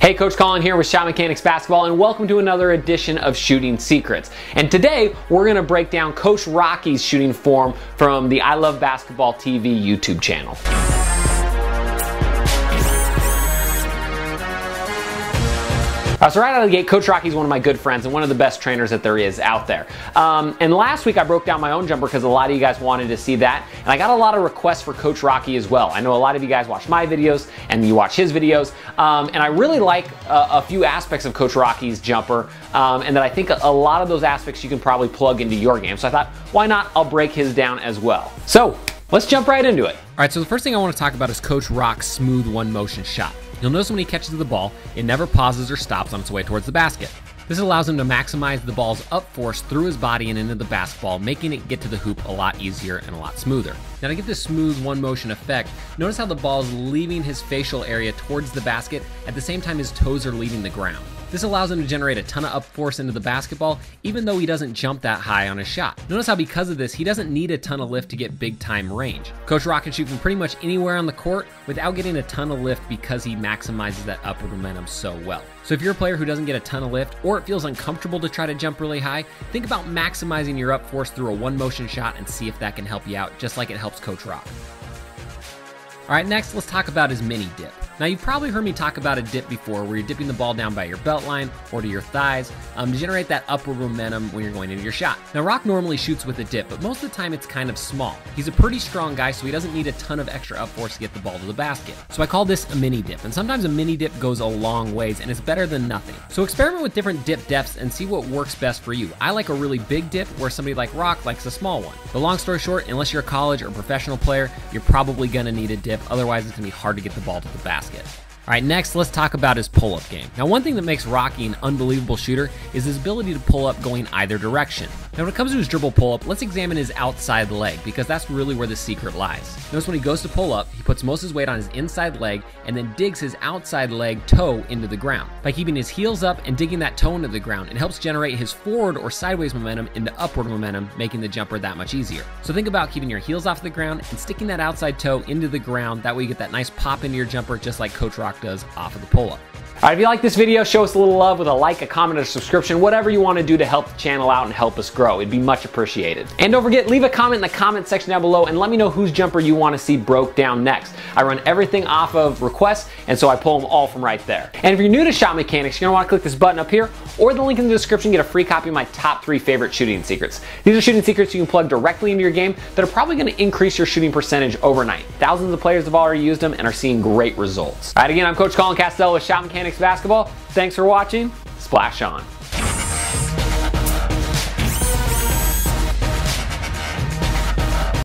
Hey, Coach Colin here with Shot Mechanics Basketball, and welcome to another edition of Shooting Secrets. And today we're going to break down Coach Rocky's shooting form from the ILoveBasketballTV YouTube channel. So right out of the gate, Coach Rocky is one of my good friends and one of the best trainers that there is out there. And last week I broke down my own jumper because a lot of you guys wanted to see that. And I got a lot of requests for Coach Rocky as well. I know a lot of you guys watch my videos and you watch his videos. And I really like a few aspects of Coach Rocky's jumper. And that I think a lot of those aspects you can probably plug into your game. So I thought, why not? I'll break his down as well. So let's jump right into it. All right, so the first thing I want to talk about is Coach Rock's smooth one motion shot. You'll notice when he catches the ball, it never pauses or stops on its way towards the basket. This allows him to maximize the ball's up force through his body and into the basketball, making it get to the hoop a lot easier and a lot smoother. Now to get this smooth one motion effect, notice how the ball is leaving his facial area towards the basket at the same time his toes are leaving the ground. This allows him to generate a ton of up force into the basketball, even though he doesn't jump that high on his shot. Notice how because of this, he doesn't need a ton of lift to get big time range. Coach Rock can shoot from pretty much anywhere on the court without getting a ton of lift because he maximizes that upward momentum so well. So if you're a player who doesn't get a ton of lift, or it feels uncomfortable to try to jump really high, think about maximizing your up force through a one motion shot and see if that can help you out, just like it helps Coach Rock. All right, next let's talk about his mini dip. Now you've probably heard me talk about a dip before where you're dipping the ball down by your belt line or to your thighs to generate that upward momentum when you're going into your shot. Now Rock normally shoots with a dip, but most of the time it's kind of small. He's a pretty strong guy, so he doesn't need a ton of extra up force to get the ball to the basket. So I call this a mini dip, and sometimes a mini dip goes a long ways and it's better than nothing. So experiment with different dip depths and see what works best for you. I like a really big dip where somebody like Rock likes a small one. The long story short, unless you're a college or professional player, you're probably gonna need a dip, otherwise it's gonna be hard to get the ball to the basket. All right, next let's talk about his pull-up game. Now one thing that makes Rocky an unbelievable shooter is his ability to pull up going either direction. Now when it comes to his dribble pull-up, let's examine his outside leg because that's really where the secret lies. Notice when he goes to pull up, he puts most of his weight on his inside leg and then digs his outside leg toe into the ground. By keeping his heels up and digging that toe into the ground, it helps generate his forward or sideways momentum into upward momentum, making the jumper that much easier. So think about keeping your heels off the ground and sticking that outside toe into the ground. That way you get that nice pop into your jumper just like Coach Rock does off of the pull-up. All right, if you like this video, show us a little love with a like, a comment, or a subscription, whatever you want to do to help the channel out and help us grow. It'd be much appreciated. And don't forget, leave a comment in the comment section down below and let me know whose jumper you want to see broke down next. I run everything off of requests, and so I pull them all from right there. And if you're new to Shot Mechanics, you're going to want to click this button up here or the link in the description to get a free copy of my top 3 favorite shooting secrets. These are shooting secrets you can plug directly into your game that are probably going to increase your shooting percentage overnight. Thousands of players have already used them and are seeing great results. All right, again, I'm Coach Colin Castell with Shot Mechanics Basketball. Thanks for watching. Splash on.